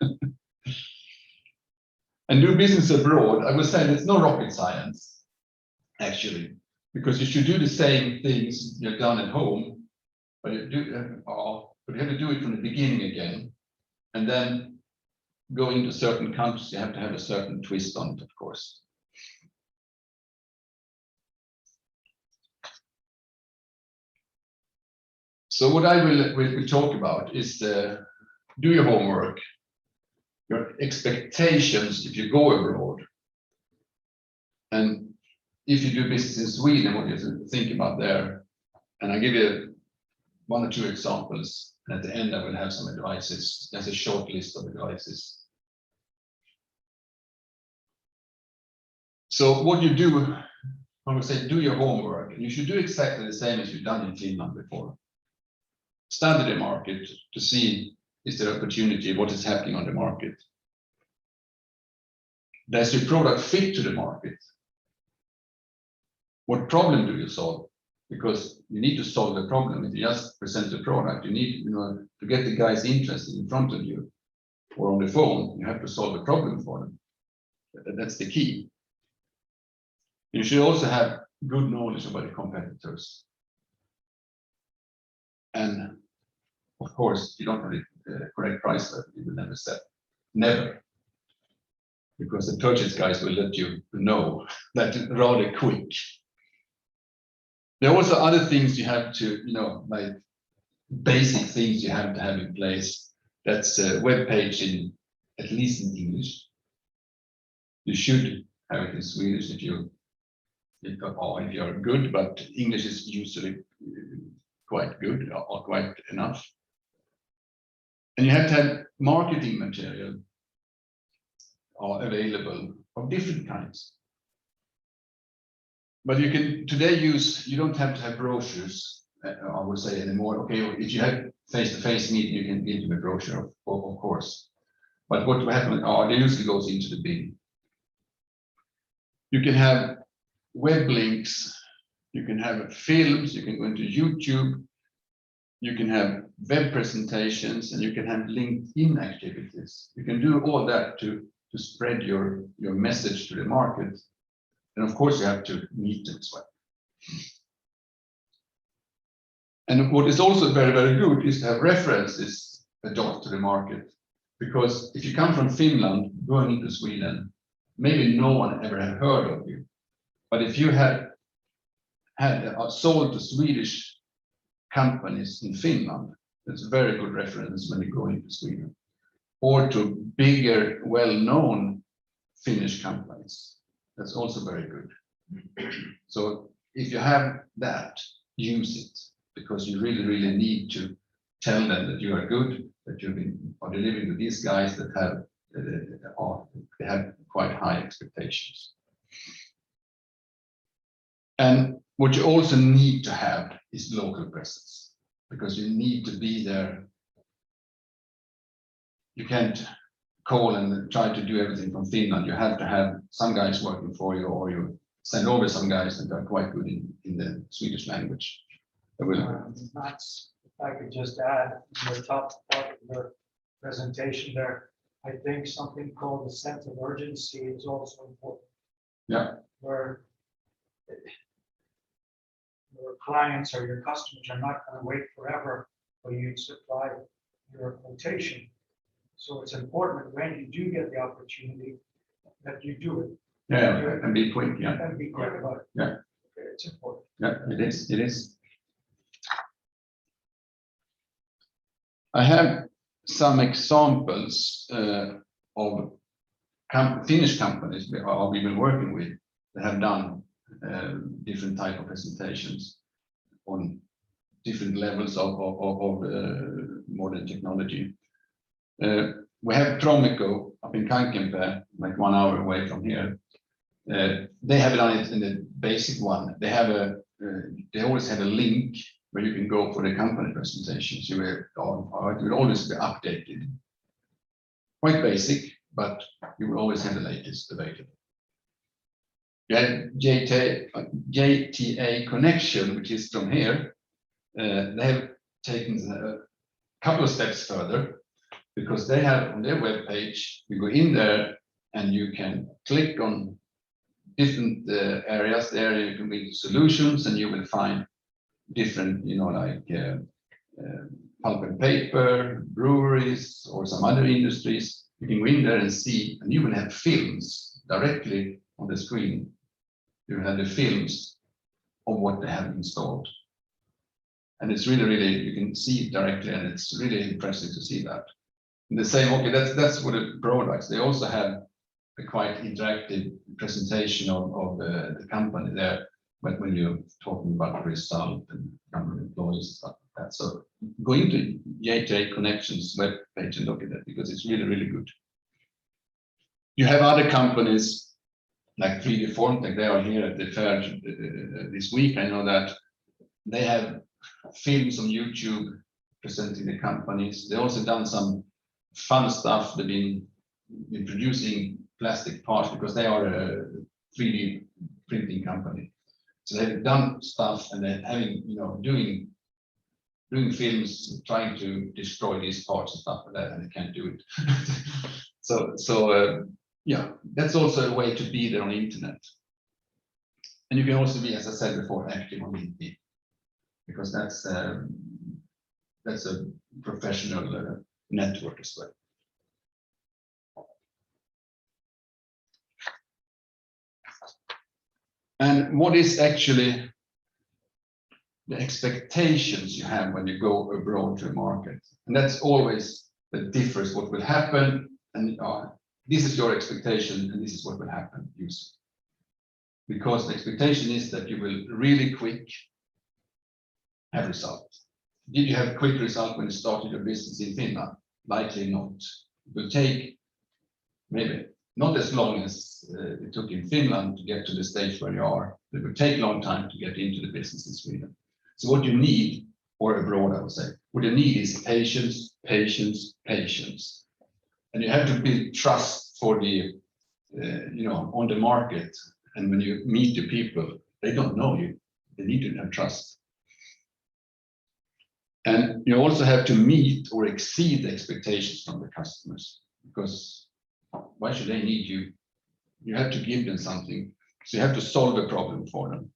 And do business abroad, I would say it's no rocket science, actually, because you should do the same things you've done at home, but you have to do it from the beginning again, and then go into certain countries. You have to have a certain twist on it, of course. So what I will talk about is do your homework, your expectations if you go abroad, and if you do business in Sweden, what you have to think about there. And I'll give you 1 or 2 examples. And at the end, I will have some advices. There's a short list of advices. So what you do, I would say, do your homework. And you should do exactly the same as you've done in Finland before. Study the market to see, is there opportunity, what is happening on the market? Does your product fit to the market? What problem do you solve? Because you need to solve the problem. If you just present the product, you need, to get the guys interested in front of you or on the phone, you have to solve the problem for them. That's the key. You should also have good knowledge about the competitors. And of course, you don't have the correct price that you will never set. Never. Because the purchase guys will let you know that rather quick. There are also other things you have to, like basic things you have to have in place. That's a web page in, at least in English. You should have it in Swedish if you are good, but English is usually quite good or quite enough. And you have to have marketing material available of different kinds. But you can today you don't have to have brochures, I would say anymore. Okay, if you have face-to-face meeting, you can give them a brochure, of course. But what will happen, they usually goes into the bin. You can have web links, you can have films, you can go into YouTube, you can have web presentations, and you can have LinkedIn activities. You can do all that to spread your message to the market. And of course, you have to meet them as well. And what is also very, very good is to have references adopted to the market. Because if you come from Finland, going into Sweden, maybe no one ever had heard of you. But if you had sold to Swedish companies in Finland, that's a very good reference when you go into Sweden. Or to bigger, well-known Finnish companies. That's also very good. So if you have that, use it, because you really, really need to tell them that you are good, that you are delivering to these guys that have quite high expectations. And what you also need to have is local presence, because you need to be there. You can't call and try to do everything from Finland. You have to have some guys working for you, or you send over some guys that are quite good in the Swedish language. Max, if I could just add, in the top part of your presentation there, I think something called the sense of urgency is also important. Yeah. Where your clients or your customers are not going to wait forever for you to supply your quotation. So it's important when you do get the opportunity that you do it. Yeah, and be quick. Yeah. And be quick about it. Yeah. Okay, it's important. Yeah, it is. It is. I have some examples of Finnish companies we've been working with that have done different type of presentations on different levels of modern technology. We have Tromico up in Kankenpää, like 1 hour away from here. They have done it in the basic one. They have they always have a link where you can go for the company presentations. It will always be updated. Quite basic, but you will always have the latest available. Yeah, JTA Connection, which is from here, they have taken a couple of steps further, because they have on their web page, you go in there and you can click on different areas there. You can read solutions, and you will find different, like pulp and paper, breweries, or some other industries. You can go in there and see, and you will have films directly on the screen. You have the films of what they have installed. And it's really, you can see it directly, and it's really impressive to see that. And the same, okay, that's for the products. They also have a quite interactive presentation of the company there, but when you're talking about the result and number of employees and stuff like that. So go into JTA Connections web page and look at that, because it's really, really good. You have other companies like 3D Formtech. They are here at the fair this week. I know that they have films on YouTube presenting the companies. They also done some fun stuff. They've been producing plastic parts, because they are a 3D printing company. So they've done stuff, and they're having, doing films trying to destroy these parts and stuff like that, and they can't do it. Yeah, that's also a way to be there on the internet. And you can also be, as I said before, active on LinkedIn, because that's a professional network as well. And what is actually the expectations you have when you go abroad to a market? And that's always that differs what will happen, and this is your expectation, and this is what will happen usually. Because the expectation is that you will really quick have results. Did you have a quick result when you started your business in Finland? Likely not. It will take maybe not as long as it took in Finland to get to the stage where you are. It will take a long time to get into the business in Sweden. So what you need, or abroad, I would say, what you need is patience, patience, patience. And you have to build trust for the, on the market. And when you meet the people, they don't know you. They need to have trust. And you also have to meet or exceed the expectations from the customers, because why should they need you? You have to give them something. So you have to solve a problem for them.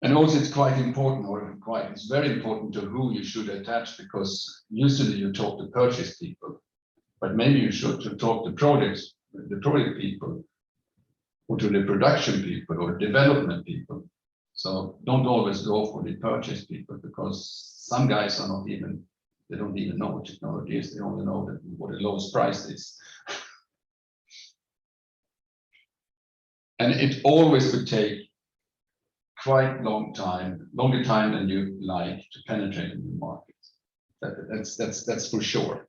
And also it's quite important, it's very important to who you should attach, because usually you talk to purchase people, but maybe you should talk to the product people, or to the production people, or development people. So don't always go for the purchase people, because some guys are they don't even know what technology is. They only know what the lowest price is. And it always would take quite long time, longer time than you like, to penetrate in the market. That's for sure.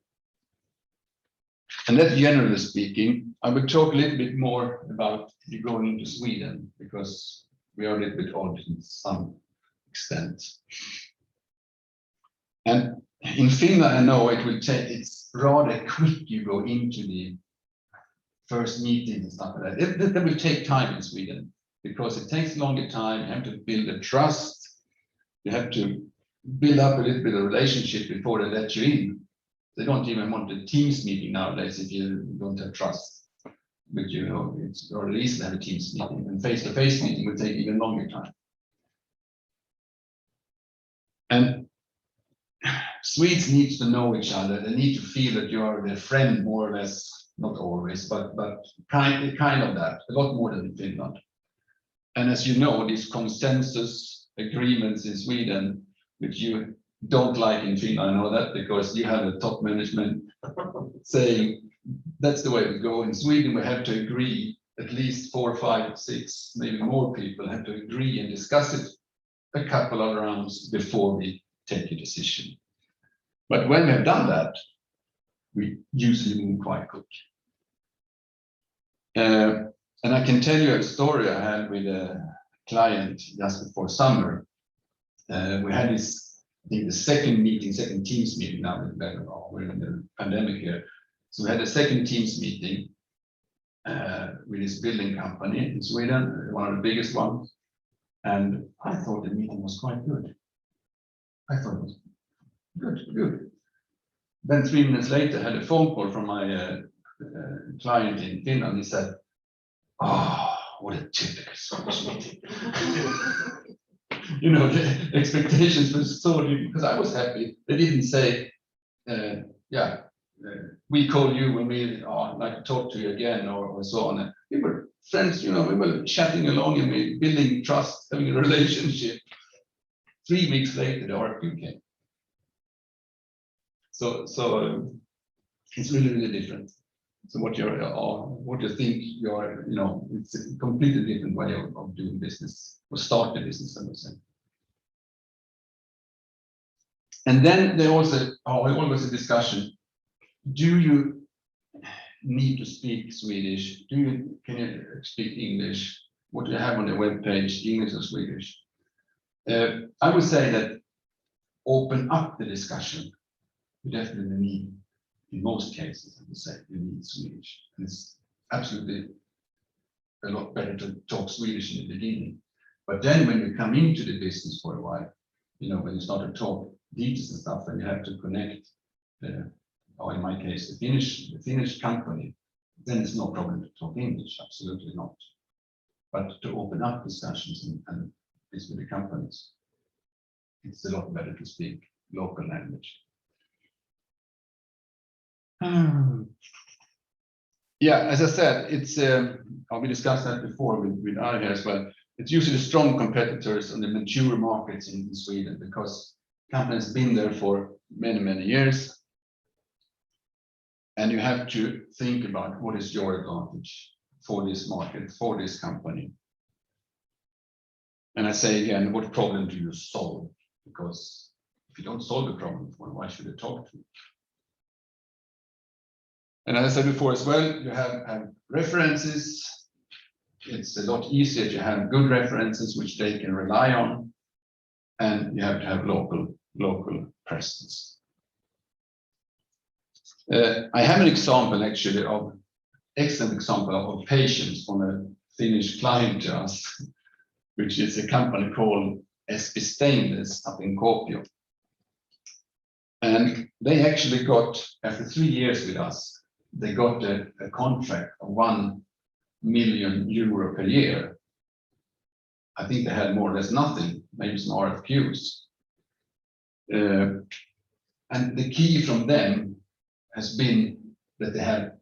And that, generally speaking, I would talk a little bit more about you going into Sweden, because we are a little bit odd in some extent. And in Finland, I know it's rather quick. You go into the first meeting and stuff like that. That will take time in Sweden, because it takes longer time. You have to build a trust. You have to build up a little bit of relationship before they let you in. They don't even want a Teams meeting nowadays if you don't have trust. But it's or at least have a Teams meeting, and face-to-face meeting will take even longer time. And Swedes need to know each other. They need to feel that you are their friend, more or less. Not always, but kind of that. A lot more than in Finland. And as you know, these consensus agreements in Sweden, which you don't like in Finland, I know that, because you have the top management saying that's the way we go. In Sweden, we have to agree, at least 4, 5, 6, maybe more people have to agree and discuss it a couple of rounds before we take a decision. But when we've done that, we usually move quite quick. And I can tell you a story I had with a client just before summer. We had this, I think the second Teams meeting now, we're in the pandemic here. So we had a second Teams meeting with this building company in Sweden, one of the biggest ones. And I thought the meeting was quite good. I thought it was good. Then 3 minutes later, I had a phone call from my client in Finland. He said, "Oh, what a typical Swedish meeting." You know, the expectations were so deep, because I was happy. They didn't say, we call you when we like to talk to you again, or so on. We were friends, you know, we were chatting along and we building trust, having a relationship. 3 weeks later, the RFQ came. So it's really different. So what you think you're, you know, it's a completely different way of doing business, or start the business, I would say. And then there was always a discussion. Do you need to speak Swedish? Can you speak English? What do you have on the web page, English or Swedish? I would say that open up the discussion. You definitely need, in most cases, I would say, you need Swedish. And it's absolutely a lot better to talk Swedish in the beginning. But then when you come into the business for a while, you know, when you start to talk details and stuff, and you have to connect, or in my case, the Finnish company, then it's no problem to talk English, absolutely not. But to open up discussions and this with the companies, it's a lot better to speak local language. Yeah, as I said, it's we discussed that before with Ari here as well. It's usually strong competitors on the mature markets in Sweden, because companies have been there for many years. And you have to think about what is your advantage for this market, for this company. And I say again, what problem do you solve? Because if you don't solve the problem, why should you talk to you? And as I said before as well, you have references. It's a lot easier to have good references which they can rely on, and you have to have local presence. I have an example actually of excellent example of patience from a Finnish client to us, which is a company called SP Stainless up in Kuopio. And they actually got, after 3 years with us, they got a contract of 1 million euro per year. I think they had more or less nothing, maybe some RFQs. And the key from them has been that they have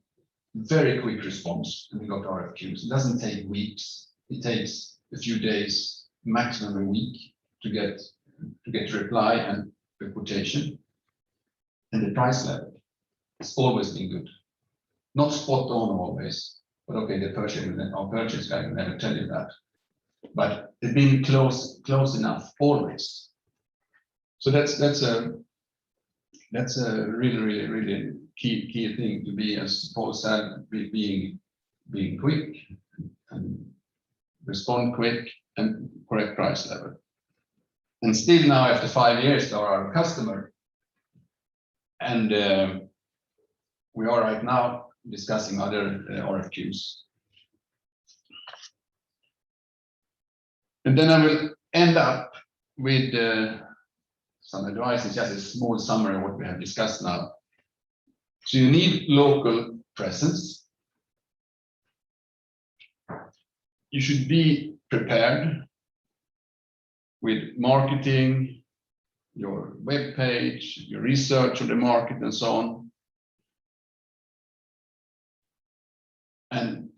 very quick response when we got RFQs. It doesn't take weeks. It takes a few days, maximum a week, to get a reply and a quotation. And the price level has always been good. Not spot on always, but okay, our purchase guy will never tell you that. But they've been close enough always. So that's a really key thing to be, as Paul said, being quick and respond quick and correct price level. And still now, after 5 years, they are our customer. And we are right now discussing other RFQs. And then I will end up with some advice. It's just a small summary of what we have discussed now. So you need local presence. You should be prepared with marketing, your web page, your research of the market, and so on. And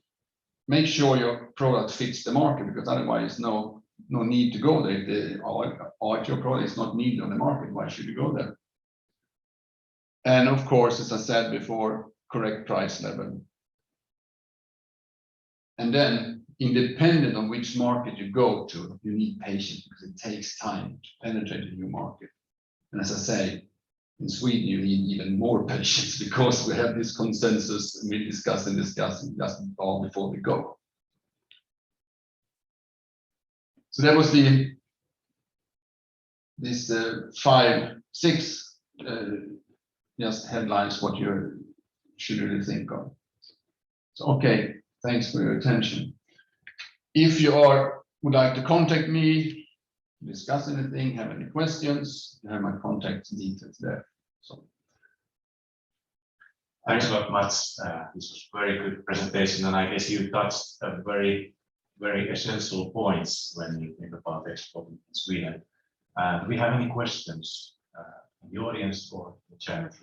make sure your product fits the market, because otherwise no need to go there. If your product is not needed on the market, why should you go there? And of course, as I said before, correct price level. And then, independent on which market you go to, you need patience, because it takes time to penetrate a new market. And as I say, In Sweden, you need even more patience because we have this consensus, we discuss just before we go. So that was this 6 just headlines what you should really think of. So, okay, thanks for your attention. If you would like to contact me, discuss anything, have any questions, you have my contact details there. So, Thanks a lot, Mats. This was very good presentation, and I guess you touched a very essential points when you think about export in Sweden. Do we have any questions in the audience or the chat?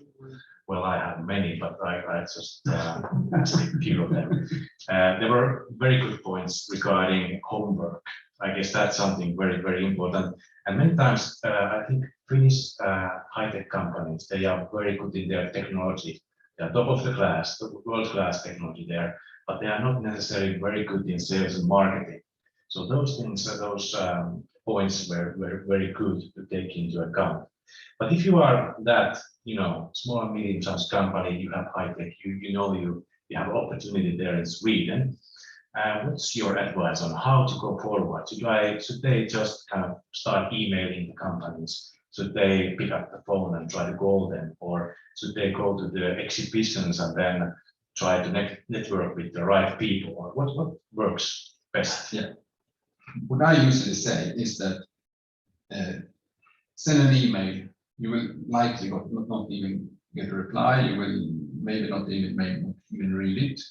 Well, I have many, but I just asked a few of them. There were very good points regarding homework. I guess that's something very important. And many times, I think Finnish high-tech companies, they are very good in their technology. They are top of the class, world-class technology there, but they are not necessarily very good in sales and marketing. So those things, those points were very good to take into account. But if you are that, small and medium-sized company, you have high-tech, you have opportunity there in Sweden. What's your advice on how to go forward? Should they just kind of start emailing the companies? Should they pick up the phone and try to call them? Or should they go to the exhibitions and then try to network with the right people? Or what works best? Yeah. What I usually say is that send an email. You will likely not even get a reply. You will maybe not even read it.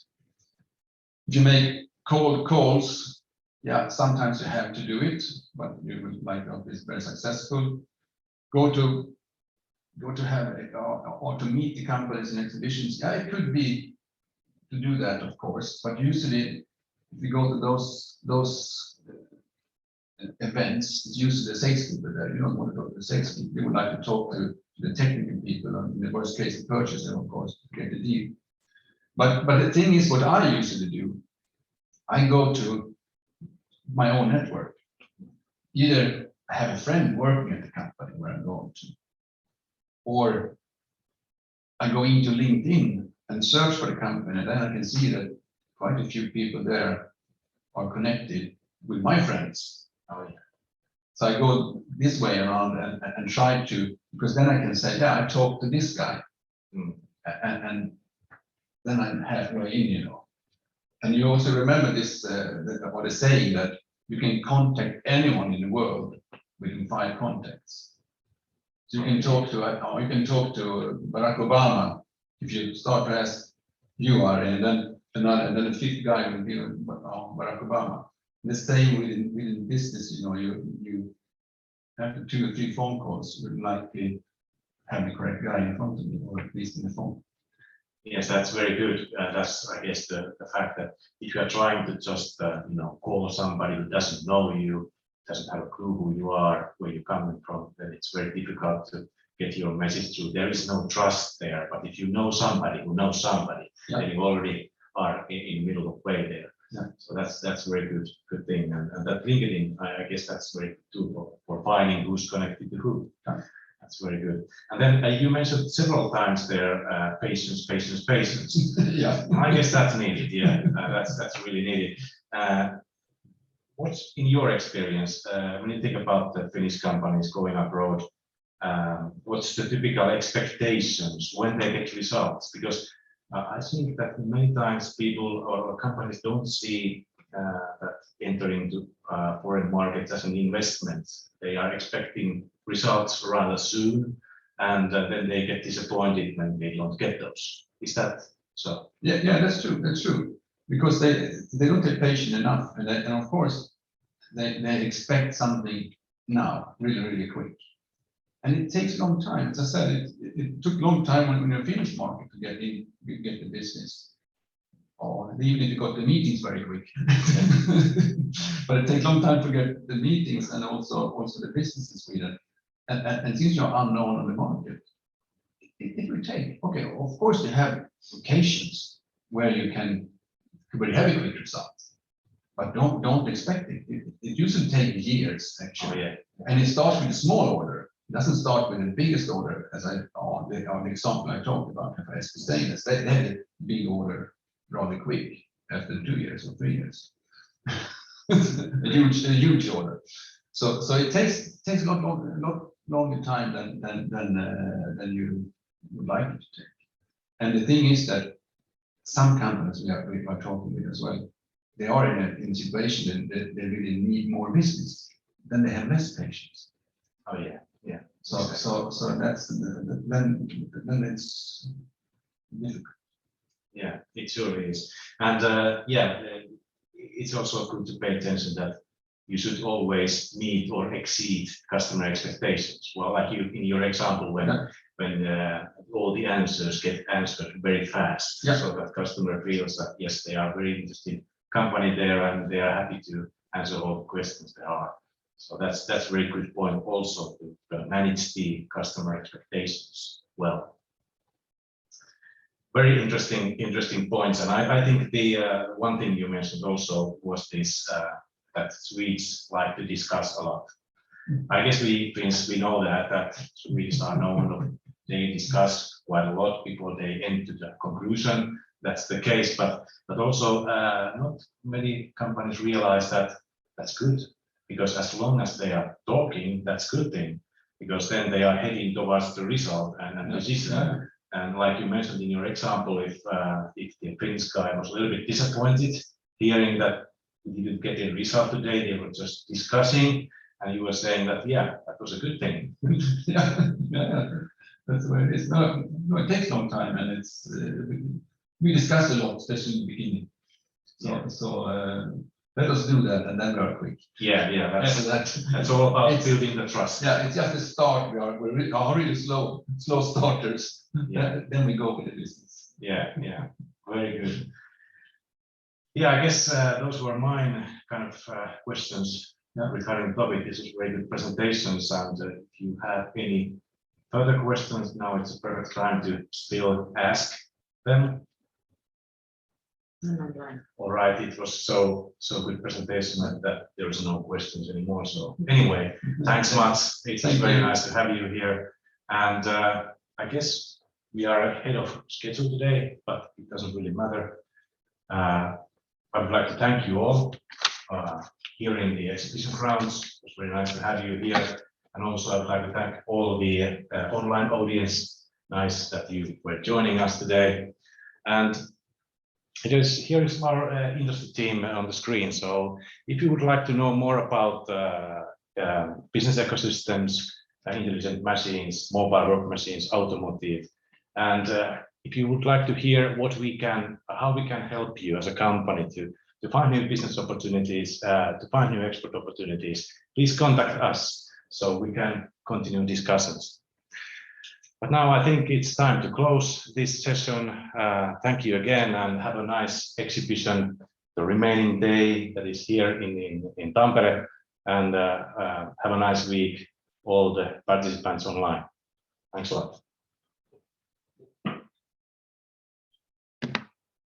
If you make cold calls, yeah, sometimes you have to do it, but you will likely not be very successful. Go to have or to meet the companies in exhibitions. Yeah, it could be to do that, of course, but usually if you go to those events, it's usually the salespeople there. You don't want to go to the salespeople. You would like to talk to the technical people, and in the worst case, the purchaser, of course, to get the deal. But the thing is, what I usually do, I go to my own network. Either I have a friend working at the company where I'm going to, or I go into LinkedIn and search for the company, and then I can see that quite a few people there are connected with my friends. So I go this way around and try to, because then I can say, yeah, I talked to this guy, and then I'm halfway in, And you also remember this, what is saying that you can contact anyone in the world within 5 contacts. So you can talk to Barack Obama if you start to ask you are, and then the 5th guy will be Barack Obama. The same within business, you after 2 or 3 phone calls, you would likely have the correct guy in front of you, or at least in the phone. Yes, that's very good. That's, I guess, the fact that if you are trying to just, call somebody who doesn't know you, doesn't have a clue who you are, where you're coming from, then it's very difficult to get your message through. There is no trust there. But if you know somebody who knows somebody, Yeah. then you already are in the middle of way there. Yeah. So that's very good thing. And that LinkedIn, I guess that's very good too for finding who's connected to who. Yeah. That's very good. And then you mentioned several times there, patience. Yeah. I guess that's needed. Yeah, that's really needed. What's in your experience when you think about the Finnish companies going abroad? What's the typical expectations when they get results? Because I think that many times people or companies don't see that entering to foreign markets as an investment. They are expecting results rather soon, and then they get disappointed when they don't get those. Is that so? Yeah, that's true. That's true. Because they don't get patient enough, and of course they expect something now, really quick, and it takes a long time. As I said, it took a long time when you're Finnish market to get the business, or even if you got the meetings very quick. But it takes a long time to get the meetings and also the business in Sweden. And since you're unknown on the market, it will take. Okay, of course you have occasions where you have a quick result, but don't expect it. It usually takes years actually. Oh, yeah. And it starts with a small order. It doesn't start with the biggest order, as on the example I talked about, FS Stainless. They had a big order rather quick after 2 years or 3 years. a huge order. So it takes a lot longer time than you would like it to take. And the thing is that some companies we are talking with as well, they are in a situation that they really need more business, then they have less patience. Oh yeah, yeah. So that's then it's difficult. Yeah, it surely is. And it's also good to pay attention that you should always meet or exceed customer expectations. Well, like you in your example, when all the answers get answered very fast, so that customer feels that yes, they are very interested company there and they are happy to answer all the questions there are. So that's a very good point also to manage the customer expectations well. Very interesting points. And I think the one thing you mentioned also was this that Swedes like to discuss a lot. I guess we know that Swedes are known, they discuss quite a lot before they end to the conclusion. That's the case, but also not many companies realize that that's good, because as long as they are talking, that's a good thing, because then they are heading towards the result and decision. And like you mentioned in your example, if the Finnish guy was a little bit disappointed hearing that he didn't get a result today, they were just discussing, and you were saying that that was a good thing. That's the way it is. No, it takes a long time, and it's we discuss a lot, especially in the beginning. So let us do that, and then we are quick. Yeah, that's all about building the trust. Yeah, it's just a start. We're really slow starters. Yeah. Then we go with the business. Yeah, very good. Yeah, I guess those were mine kind of questions regarding the topic. This is very good presentations, and if you have any further questions, now it's a perfect time to still ask them. All right, it was so good presentation that there is no questions anymore. So anyway, thanks much. It's very nice to have you here, and I guess we are ahead of schedule today, but it doesn't really matter. I would like to thank you all here in the exhibition grounds. It was very nice to have you here. And also I would like to thank all the online audience. Nice that you were joining us today. And here is our industry team on the screen. So if you would like to know more about business ecosystems, intelligent machines, mobile work machines, automotive, and if you would like to hear how we can help you as a company to find new business opportunities, to find new export opportunities, please contact us so we can continue discussions. But now I think it's time to close this session. Thank you again, and have a nice exhibition the remaining day that is here in Tampere, and have a nice week, all the participants online. Thanks a lot.